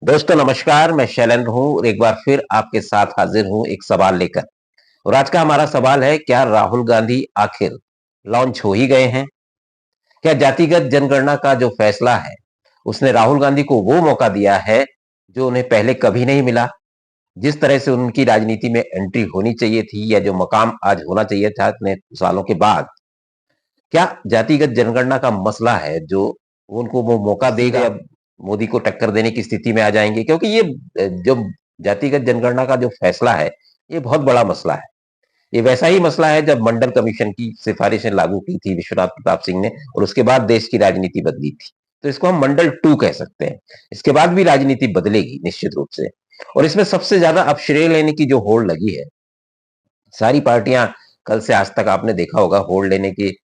दोस्तों नमस्कार, मैं शैलेंद्र हूँ और एक बार फिर आपके साथ हाजिर हूँ एक सवाल लेकर। और आज का हमारा सवाल है, क्या राहुल गांधी आखिर लॉन्च हो ही गए हैं? क्या जातिगत जनगणना का जो फैसला है, उसने राहुल गांधी को वो मौका दिया है जो उन्हें पहले कभी नहीं मिला? जिस तरह से उनकी राजनीति में एंट्री होनी चाहिए थी या जो मकाम आज होना चाहिए था इतने सालों के बाद, क्या जातिगत जनगणना का मसला है जो उनको वो मौका देगा या मोदी को टक्कर देने की स्थिति में आ जाएंगे? क्योंकि ये जो जातिगत जनगणना का जो फैसला है, ये बहुत बड़ा मसला है। ये वैसा ही मसला है जब मंडल कमीशन की सिफारिशें लागू की थी विश्वनाथ प्रताप सिंह ने और उसके बाद देश की राजनीति बदली थी। तो इसको हम मंडल 2 कह सकते हैं। इसके बाद भी राजनीति बदलेगी निश्चित रूप से। और इसमें सबसे ज्यादा अब श्रेय लेने की जो होड़ लगी है, सारी पार्टियां कल से आज तक आपने देखा होगा होड़ लेने की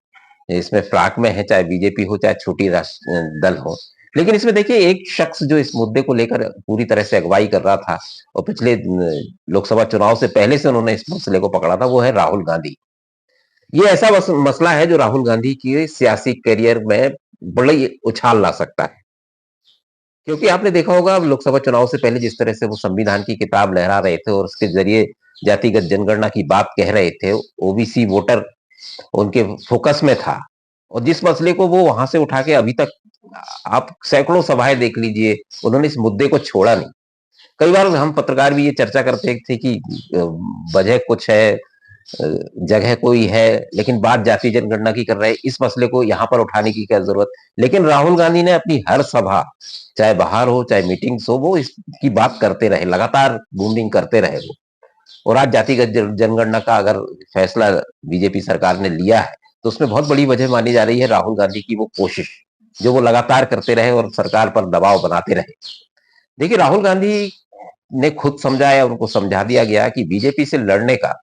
इसमें फ्राक में है, चाहे बीजेपी हो चाहे छोटी राष्ट्र दल हो। लेकिन इसमें देखिए, एक शख्स जो इस मुद्दे को लेकर पूरी तरह से अगुवाई कर रहा था और पिछले लोकसभा चुनाव से पहले से उन्होंने इस मसले को पकड़ा था, वो है राहुल गांधी। ये ऐसा मसला है जो राहुल गांधी की सियासी करियर में बड़ी उछाल ला सकता है। क्योंकि आपने देखा होगा, अब लोकसभा चुनाव से पहले जिस तरह से वो संविधान की किताब लहरा रहे थे और उसके जरिए जातिगत जनगणना की बात कह रहे थे, ओबीसी वोटर उनके फोकस में था। और जिस मसले को वो वहां से उठा के अभी तक आप सैकड़ों सभाएं देख लीजिए, उन्होंने इस मुद्दे को छोड़ा नहीं। कई बार हम पत्रकार भी ये चर्चा करते थे कि वजह कुछ है, जगह कोई है, लेकिन बात जाति जनगणना की कर रहे हैं, इस मसले को यहाँ पर उठाने की क्या जरूरत? लेकिन राहुल गांधी ने अपनी हर सभा, चाहे बाहर हो चाहे मीटिंग्स हो, वो इसकी बात करते रहे, लगातार बूमिंग करते रहे वो। और आज जातिगत जनगणना का अगर फैसला बीजेपी सरकार ने लिया है, तो उसमें बहुत बड़ी वजह मानी जा रही है राहुल गांधी की वो कोशिश, जो वो लगातार करते रहे और सरकार पर दबाव बनाते रहे। देखिए, राहुल गांधी ने खुद समझा या उनको समझा दिया गया कि बीजेपी से लड़ने का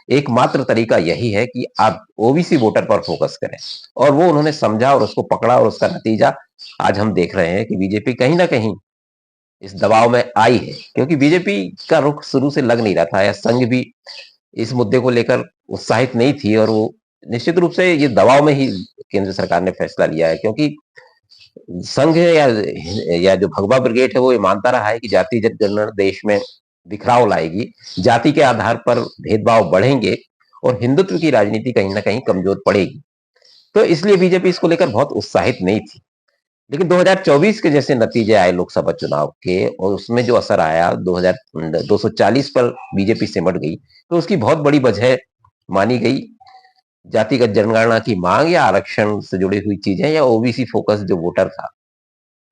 एकमात्र तरीका यही है कि आप ओबीसी वोटर पर फोकस करें। और वो उन्होंने समझा और उसको पकड़ा, और उसका नतीजा आज हम देख रहे हैं कि बीजेपी कहीं ना कहीं इस दबाव में आई है। क्योंकि बीजेपी का रुख शुरू से लग नहीं रहा था, या संघ भी इस मुद्दे को लेकर उत्साहित नहीं थी, और वो निश्चित रूप से ये दबाव में ही केंद्र सरकार ने फैसला लिया है। क्योंकि संघ या जो भगवा ब्रिगेड है, वो ये मानता रहा है कि जाति जनगणना देश में बिखराव लाएगी, जाति के आधार पर भेदभाव बढ़ेंगे और हिंदुत्व की राजनीति कहीं ना कहीं कमजोर पड़ेगी। तो इसलिए बीजेपी इसको लेकर बहुत उत्साहित नहीं थी। लेकिन 2024 के जैसे नतीजे आए लोकसभा चुनाव के, और उसमें जो असर आया 240 पर बीजेपी सिमट गई, तो उसकी बहुत बड़ी वजह मानी गई जातिगत जनगणना की मांग, या आरक्षण से जुड़ी हुई चीजें, या ओबीसी फोकस जो वोटर था,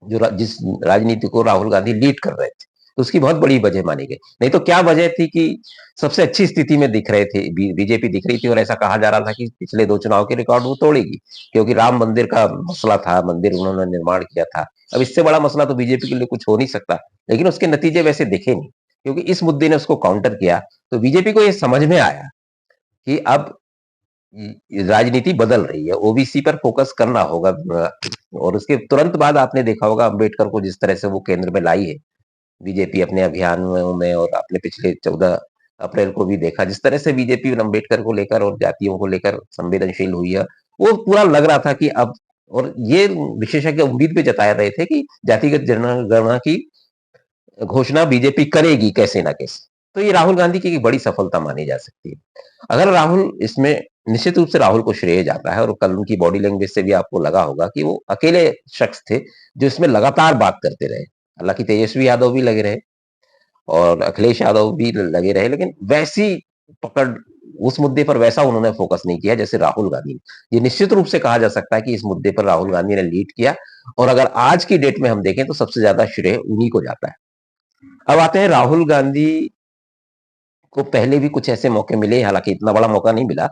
जो जिस राजनीति को राहुल गांधी लीड कर रहे थे, तो उसकी बहुत बड़ी वजह मानी गई। नहीं तो क्या वजह थी कि सबसे अच्छी स्थिति में दिख रहे थे, बीजेपी दिख रही थी, और ऐसा कहा जा रहा था कि पिछले 2 चुनाव के रिकॉर्ड वो तोड़ेगी। क्योंकि राम मंदिर का मसला था, मंदिर उन्होंने निर्माण किया था। अब इससे बड़ा मसला तो बीजेपी के लिए कुछ हो नहीं सकता। लेकिन उसके नतीजे वैसे दिखे नहीं, क्योंकि इस मुद्दे ने उसको काउंटर किया। तो बीजेपी को ये समझ में आया कि अब राजनीति बदल रही है, ओबीसी पर फोकस करना होगा। और उसके तुरंत बाद आपने देखा होगा अम्बेडकर को जिस तरह से वो केंद्र में लाई है बीजेपी अपने अभियानों में, और आपने पिछले 14 अप्रैल को भी देखा जिस तरह से बीजेपी अम्बेडकर को लेकर और जातियों को लेकर संवेदनशील हुई है। वो पूरा लग रहा था कि अब, और ये विशेषज्ञ उम्मीद भी जता रहे थे कि जातिगत जनगणना की घोषणा बीजेपी करेगी कैसे ना कैसे। तो ये राहुल गांधी की एक बड़ी सफलता मानी जा सकती है। अगर राहुल इसमें, निश्चित रूप से राहुल को श्रेय जाता है, और कल उनकी बॉडी लैंग्वेज से भी आपको लगा होगा कि वो अकेले शख्स थे जो इसमें लगातार बात करते रहे। हालांकि तेजस्वी यादव भी लगे रहे और अखिलेश यादव भी लगे रहे, लेकिन वैसी पकड़ उस मुद्दे पर वैसा उन्होंने फोकस नहीं किया जैसे राहुल गांधी ने। ये निश्चित रूप से कहा जा सकता है कि इस मुद्दे पर राहुल गांधी ने लीड किया, और अगर आज की डेट में हम देखें तो सबसे ज्यादा श्रेय उन्हीं को जाता है। अब आते हैं, राहुल गांधी को पहले भी कुछ ऐसे मौके मिले, हालांकि इतना बड़ा मौका नहीं मिला,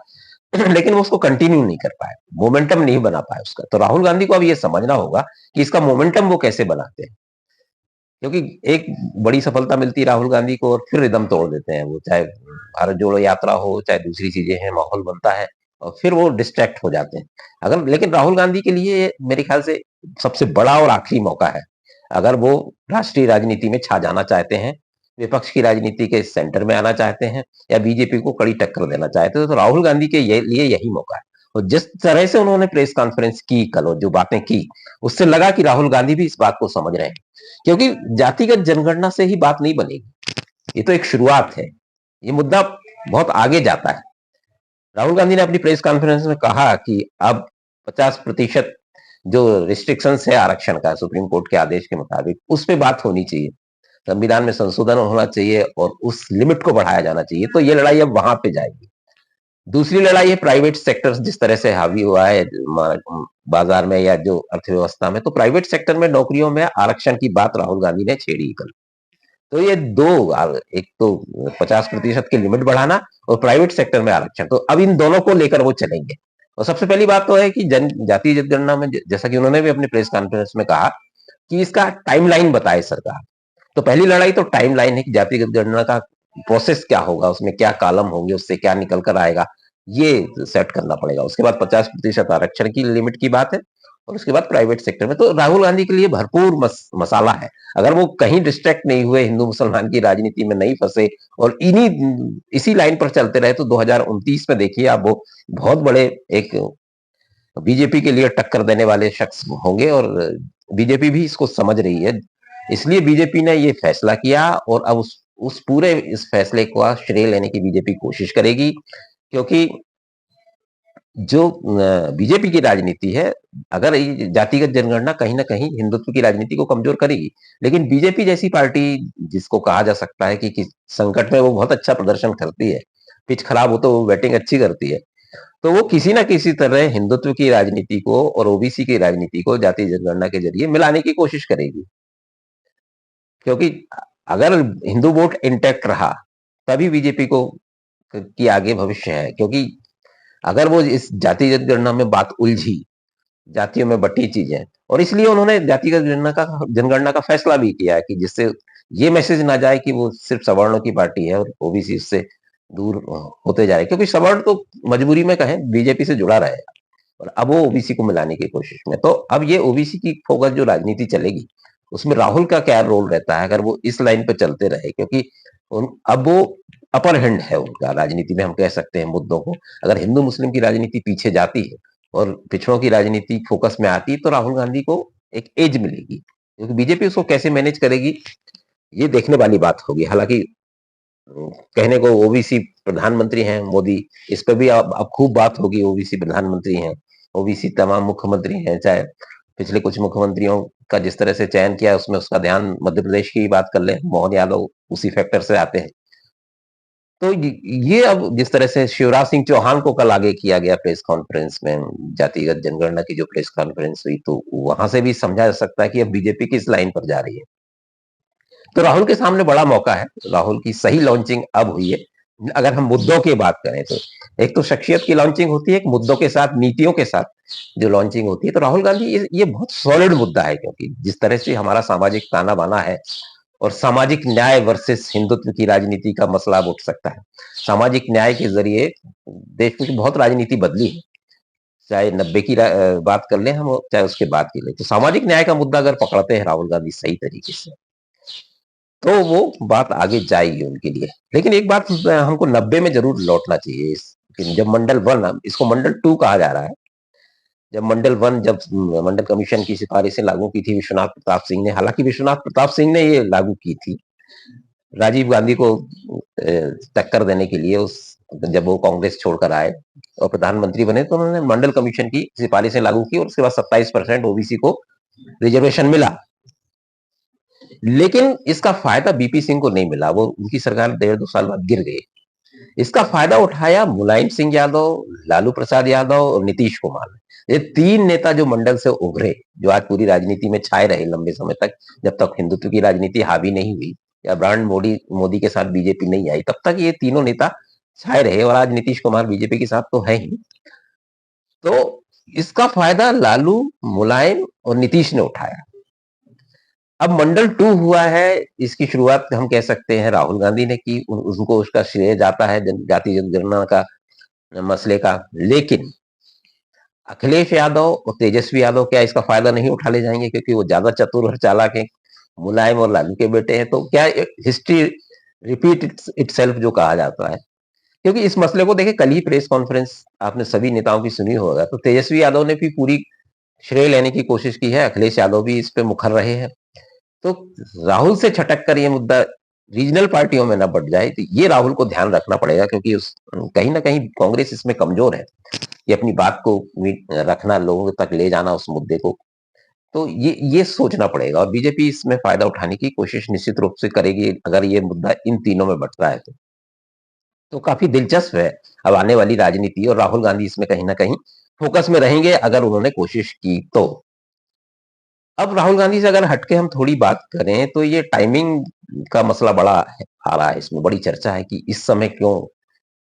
लेकिन वो उसको कंटिन्यू नहीं कर पाए, मोमेंटम नहीं बना पाए उसका। तो राहुल गांधी को अब ये समझना होगा कि इसका मोमेंटम वो कैसे बनाते हैं। क्योंकि एक बड़ी सफलता मिलती है राहुल गांधी को और फिर रिदम तोड़ देते हैं वो, चाहे भारत जोड़ो यात्रा हो चाहे दूसरी चीजें हैं, माहौल बनता है और फिर वो डिस्ट्रैक्ट हो जाते हैं। अगर, लेकिन राहुल गांधी के लिए मेरे ख्याल से सबसे बड़ा और आखिरी मौका है, अगर वो राष्ट्रीय राजनीति में छा जाना चाहते हैं, विपक्ष की राजनीति के सेंटर में आना चाहते हैं, या बीजेपी को कड़ी टक्कर देना चाहते हैं, तो राहुल गांधी के लिए यही मौका है। और जिस तरह से उन्होंने प्रेस कॉन्फ्रेंस की कल और जो बातें की, उससे लगा कि राहुल गांधी भी इस बात को समझ रहे हैं, क्योंकि जातिगत जनगणना से ही बात नहीं बनेगी, ये तो एक शुरुआत है, ये मुद्दा बहुत आगे जाता है। राहुल गांधी ने अपनी प्रेस कॉन्फ्रेंस में कहा कि अब 50% जो रिस्ट्रिक्शंस है आरक्षण का सुप्रीम कोर्ट के आदेश के मुताबिक, उस पर बात होनी चाहिए, संविधान में संशोधन होना चाहिए और उस लिमिट को बढ़ाया जाना चाहिए। तो ये लड़ाई अब वहां पे जाएगी। दूसरी लड़ाई है प्राइवेट सेक्टर जिस तरह से हावी हुआ है बाजार में या जो अर्थव्यवस्था में, तो प्राइवेट सेक्टर में नौकरियों में आरक्षण की बात राहुल गांधी ने छेड़ी कल। तो ये दो, एक तो 50% की लिमिट बढ़ाना और प्राइवेट सेक्टर में आरक्षण, तो अब इन दोनों को लेकर वो चलेंगे। और सबसे पहली बात तो है कि जातीय जनगणना में, जैसा कि उन्होंने भी अपनी प्रेस कॉन्फ्रेंस में कहा कि इसका टाइमलाइन बताए सरकार। तो पहली लड़ाई तो टाइमलाइन है कि जातीय जनगणना का प्रोसेस क्या होगा, उसमें क्या कॉलम होंगे, उससे क्या निकल कर आएगा, ये सेट करना पड़ेगा। उसके बाद 50% आरक्षण की लिमिट की बात है और उसके बाद प्राइवेट सेक्टर में। तो राहुल गांधी के लिए भरपूर मसाला है। अगर वो कहीं डिस्ट्रैक्ट नहीं हुए, हिंदू मुसलमान की राजनीति में नहीं फंसे और इसी लाइन पर चलते रहे, तो 2029 में देखिए आप, वो बहुत बड़े एक बीजेपी के लिए टक्कर देने वाले शख्स होंगे। और बीजेपी भी इसको समझ रही है, इसलिए बीजेपी ने ये फैसला किया और अब उस पूरे इस फैसले का श्रेय लेने की बीजेपी कोशिश करेगी, क्योंकि जो बीजेपी की राजनीति है, अगर जातिगत जनगणना कहीं ना कहीं हिंदुत्व की राजनीति को कमजोर करेगी, लेकिन बीजेपी जैसी पार्टी जिसको कहा जा सकता है कि संकट में वो बहुत अच्छा प्रदर्शन करती है, पिच खराब हो तो वो बैटिंग अच्छी करती है, तो वो किसी ना किसी तरह हिंदुत्व की राजनीति को और ओबीसी की राजनीति को जातीय जनगणना के जरिए मिलाने की कोशिश करेगी। क्योंकि अगर हिंदू वोट इंटैक्ट रहा तभी बीजेपी को की आगे भविष्य है, क्योंकि अगर वो इस जातीय जनगणना में बात उलझी, जातियों में बटी चीजें, और इसलिए उन्होंने जातिगत जनगणना का फैसला भी किया है कि जिससे ये मैसेज ना जाए कि वो सिर्फ सवर्णों की पार्टी है और ओबीसी उससे दूर होते जा रहे, क्योंकि सवर्ण तो मजबूरी में कहें बीजेपी से जुड़ा रहेगा और अब वो ओबीसी को मिलाने की कोशिश में। तो अब ये ओबीसी की फोकस जो राजनीति चलेगी, उसमें राहुल का क्या रोल रहता है अगर वो इस लाइन पे चलते रहे, क्योंकि अब वो अपर हैंड है उनका राजनीति में, हम कह सकते हैं मुद्दों को। अगर हिंदू मुस्लिम की राजनीति पीछे जाती है और पिछड़ों की राजनीति फोकस में आती है, तो राहुल गांधी को एक एज मिलेगी, क्योंकि बीजेपी उसको कैसे मैनेज करेगी ये देखने वाली बात होगी। हालांकि कहने को ओबीसी प्रधानमंत्री हैं मोदी, इस पर भी अब खूब बात होगी, ओबीसी प्रधानमंत्री हैं, ओबीसी तमाम मुख्यमंत्री हैं, चाहे पिछले कुछ मुख्यमंत्रियों का जिस तरह से चयन किया उसमें उसका ध्यान मध्य प्रदेश की बात कर ले, मोहन यादव उसी फैक्टर से आते हैं। तो ये अब जिस तरह से शिवराज सिंह चौहान को कल आगे किया गया प्रेस कॉन्फ्रेंस में, जातिगत जनगणना की जो प्रेस कॉन्फ्रेंस हुई, तो वहां से भी समझा जा सकता है कि अब बीजेपी किस लाइन पर जा रही है। तो राहुल के सामने बड़ा मौका है, राहुल की सही लॉन्चिंग अब हुई है। अगर हम मुद्दों की बात करें तो एक तो शख्सियत की लॉन्चिंग होती है, एक मुद्दों के साथ, नीतियों के साथ जो लॉन्चिंग होती है। तो राहुल गांधी ये बहुत सॉलिड मुद्दा है, क्योंकि जिस तरह से हमारा सामाजिक ताना बाना है और सामाजिक न्याय वर्सेस हिंदुत्व की राजनीति का मसला अब उठ सकता है। सामाजिक न्याय के जरिए देश में बहुत राजनीति बदली है, चाहे 90 की बात कर ले हम, चाहे उसके बाद की ले, तो सामाजिक न्याय का मुद्दा अगर पकड़ते हैं राहुल गांधी सही तरीके से, तो वो बात आगे जाएगी उनके लिए। लेकिन एक बात हमको 90 में जरूर लौटना चाहिए, जब मंडल 1, इसको मंडल 2 कहा जा रहा है, जब मंडल कमीशन की सिफारिशें लागू की थी विश्वनाथ प्रताप सिंह ने, हालांकि विश्वनाथ प्रताप सिंह ने ये लागू की थी राजीव गांधी को टक्कर देने के लिए, उस जब वो कांग्रेस छोड़कर आए और प्रधानमंत्री बने, तो उन्होंने मंडल कमीशन की सिफारिशें लागू की और उसके बाद 27% ओबीसी को रिजर्वेशन मिला। लेकिन इसका फायदा बीपी सिंह को नहीं मिला, वो उनकी सरकार 1.5-2 साल बाद गिर गई। इसका फायदा उठाया मुलायम सिंह यादव, लालू प्रसाद यादव और नीतीश कुमार। ये 3 नेता जो मंडल से उभरे, जो आज पूरी राजनीति में छाए रहे लंबे समय तक, जब तक हिंदुत्व की राजनीति हावी नहीं हुई या ब्रांड मोदी के साथ बीजेपी नहीं आई, तब तक ये तीनों नेता छाए रहे और आज नीतीश कुमार बीजेपी के साथ तो है ही। तो इसका फायदा लालू, मुलायम और नीतीश ने उठाया। अब मंडल 2 हुआ है, इसकी शुरुआत हम कह सकते हैं राहुल गांधी ने की, उनको उसका श्रेय जाता है जातीय जनगणना का मसले का। लेकिन अखिलेश यादव और तेजस्वी यादव क्या इसका फायदा नहीं उठा ले जाएंगे, क्योंकि वो ज्यादा चतुर और चालाक हैं, मुलायम और लालू के बेटे हैं। तो क्या हिस्ट्री रिपीट इटसेल्फ जो कहा जाता है, क्योंकि इस मसले को देखिए, कल ही प्रेस कॉन्फ्रेंस आपने सभी नेताओं की सुनी होगा, तो तेजस्वी यादव ने भी पूरी श्रेय लेने की कोशिश की है, अखिलेश यादव भी इस पे मुखर रहे हैं। तो राहुल से छटक कर ये मुद्दा रीजनल पार्टियों में ना बढ़ जाए, तो ये राहुल को ध्यान रखना पड़ेगा, क्योंकि उस कहीं ना कहीं कांग्रेस इसमें कमजोर है, ये अपनी बात को रखना, लोगों तक ले जाना उस मुद्दे को। तो ये सोचना पड़ेगा, और बीजेपी इसमें फायदा उठाने की कोशिश निश्चित रूप से करेगी अगर ये मुद्दा इन तीनों में बढ़ता है तो काफी दिलचस्प है अब आने वाली राजनीति, और राहुल गांधी इसमें कहीं ना कहीं फोकस में रहेंगे अगर उन्होंने कोशिश की तो। अब राहुल गांधी से अगर हटके हम थोड़ी बात करें, तो ये टाइमिंग का मसला बड़ा आ रहा है, इसमें बड़ी चर्चा है कि इस समय क्यों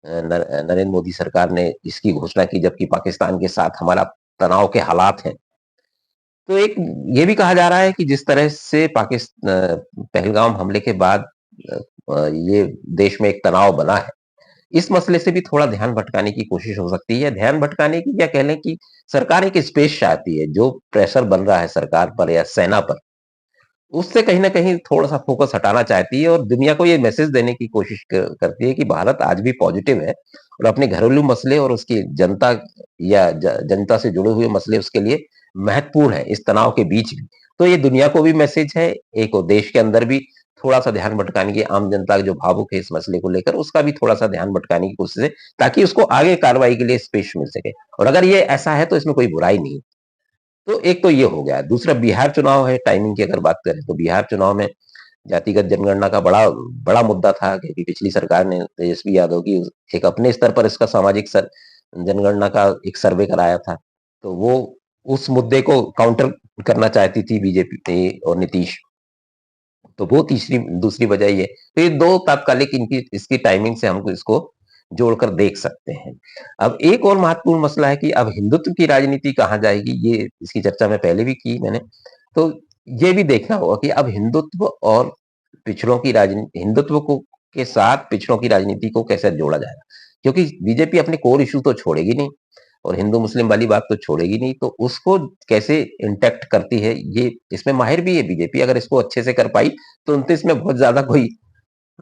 नरेंद्र मोदी सरकार ने इसकी घोषणा की, जबकि पाकिस्तान के साथ हमारा तनाव के हालात हैं। तो एक ये भी कहा जा रहा है कि जिस तरह से पाकिस्तान पहलगाम हमले के बाद ये देश में एक तनाव बना है, इस मसले से भी थोड़ा ध्यान भटकाने की कोशिश हो सकती है। ध्यान भटकाने की, या कह लें कि सरकार एक स्पेस चाहती है, जो प्रेशर बन रहा है सरकार पर या सेना पर, उससे कहीं न कहीं थोड़ा-सा फोकस हटाना चाहती है, और दुनिया को ये मैसेज देने की कोशिश करती है कि भारत आज भी पॉजिटिव है, और अपने घरेलू मसले और उसकी जनता या जनता से जुड़े हुए मसले उसके लिए महत्वपूर्ण है, इस तनाव के बीच भी। तो ये दुनिया को भी मैसेज है, एक और देश के अंदर भी थोड़ा-सा ध्यान भटकाने की, आम जनता जो भावुक है इस मसले को लेकर, उसका भी थोड़ा-सा ध्यान भटकाने की कोशिश है, ताकि उसको आगे कार्रवाई के लिए स्पेस मिल सके। और अगर ये ऐसा है तो इसमें कोई बुराई नहीं। तो एक तो ये हो गया, दूसरा बिहार चुनाव है, टाइमिंग की अगर बात करें तो बिहार चुनाव में जातिगत जनगणना का बड़ा बड़ा मुद्दा था, क्योंकि पिछली सरकार ने तेजस्वी यादव की एक अपने स्तर पर इसका सामाजिक जनगणना का एक सर्वे कराया था, तो वो उस मुद्दे को काउंटर करना चाहती थी बीजेपी और नीतीश। तो वो तीसरी दूसरी वजह ये, तो ये दो तात्कालिक इनकी इसकी टाइमिंग से हमको इसको जोड़कर देख सकते हैं। अब एक और महत्वपूर्ण मसला है कि अब हिंदुत्व की राजनीति कहाँ जाएगी, ये इसकी चर्चा मैं पहले भी की मैंने। तो ये भी देखना होगा कि अब हिंदुत्व और पिछड़ों की राजनीति, हिंदुत्व को के साथ पिछड़ों की राजनीति को कैसे जोड़ा जाएगा, क्योंकि बीजेपी अपने कोर इश्यू तो छोड़ेगी नहीं, और हिंदू मुस्लिम वाली बात तो छोड़ेगी नहीं, तो उसको कैसे इंटैक्ट करती है, ये इसमें माहिर भी है बीजेपी। अगर इसको अच्छे से कर पाई तो उनसे इसमें बहुत ज्यादा कोई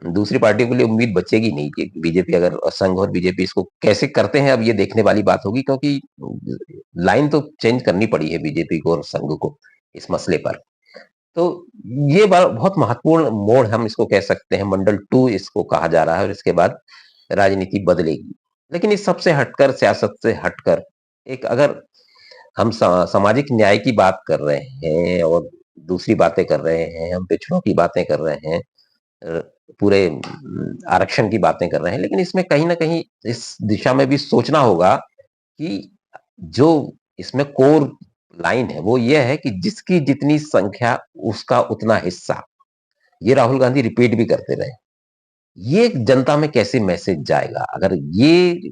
दूसरी पार्टियों के लिए उम्मीद बचेगी नहीं, कि बीजेपी अगर, संघ और बीजेपी इसको कैसे करते हैं, अब ये देखने वाली बात होगी, क्योंकि लाइन तो चेंज करनी पड़ी है बीजेपी को और संघ को इस मसले पर। तो ये बहुत महत्वपूर्ण मोड़ हम इसको कह सकते हैं, मंडल 2 इसको कहा जा रहा है, और इसके बाद राजनीति बदलेगी। लेकिन इस सबसे हटकर, सियासत से हटकर, एक अगर हम सामाजिक न्याय की बात कर रहे हैं और दूसरी बातें कर रहे हैं, हम पिछड़ों की बातें कर रहे हैं, अ, पूरे आरक्षण की बातें कर रहे हैं, लेकिन इसमें कहीं न कहीं इस दिशा में भी सोचना होगा कि जो इसमें कोर लाइन है, वो ये है कि जिसकी जितनी संख्या उसका उतना हिस्सा। ये राहुल गांधी रिपीट भी करते रहे। ये जनता में कैसे मैसेज जाएगा? अगर ये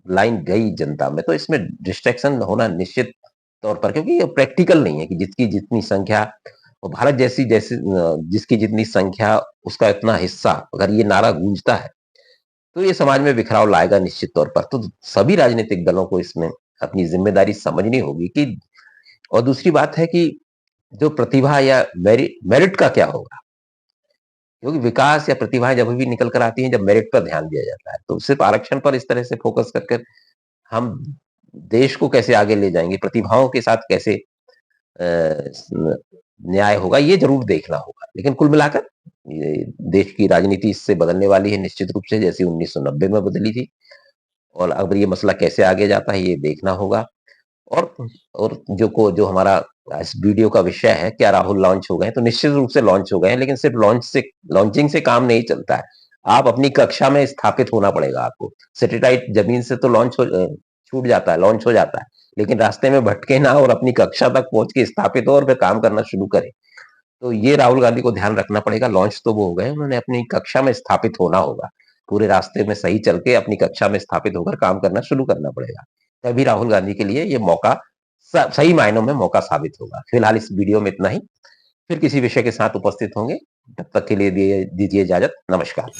लाइन गई जनता में, तो इसमें डिस्ट्रैक्शन होना निश्चित तौर पर, क्योंकि ये प्रैक्टिकल नहीं है कि जिसकी जितनी संख्या, और भारत जैसी जैसी जिसकी जितनी संख्या उसका इतना हिस्सा, अगर ये नारा गूंजता है, तो ये समाज में बिखराव लाएगा निश्चित तौर पर। तो सभी राजनीतिक दलों को इसमें अपनी जिम्मेदारी समझनी होगी कि, और दूसरी बात है कि जो प्रतिभा या मेरिट का क्या होगा? क्योंकि विकास या प्रतिभाएं जब भी निकल कर आती हैं जब मेरिट पर ध्यान दिया जाता है, तो सिर्फ आरक्षण पर इस तरह से फोकस कर हम देश को कैसे आगे ले जाएंगे, प्रतिभाओं के साथ कैसे न्याय होगा, ये जरूर देखना होगा। लेकिन कुल मिलाकर ये देश की राजनीति इससे बदलने वाली है निश्चित रूप से, जैसे 1990 में बदली थी, और अब ये मसला कैसे आगे जाता है ये देखना होगा। और जो हमारा इस वीडियो का विषय है, क्या राहुल लॉन्च हो गए? तो निश्चित रूप से लॉन्च हो गए हैं, लेकिन सिर्फ लॉन्चिंग से काम नहीं चलता है। आप अपनी कक्षा में स्थापित होना पड़ेगा आपको। सैटेलाइट जमीन से तो छूट जाता है, लॉन्च हो जाता है, लेकिन रास्ते में भटके ना और अपनी कक्षा तक पहुंच के स्थापित हो और फिर काम करना शुरू करे। तो ये राहुल गांधी को ध्यान रखना पड़ेगा। लॉन्च तो वो हो गए, उन्होंने अपनी कक्षा में स्थापित होना होगा। पूरे रास्ते में सही चल के अपनी कक्षा में स्थापित होकर काम करना शुरू करना पड़ेगा। तभी राहुल गांधी के लिए ये मौका सही मायनों में मौका साबित होगा। फिलहाल इस वीडियो में इतना ही, फिर किसी विषय के साथ उपस्थित होंगे। तब तक के लिए दीजिए इजाजत। नमस्कार।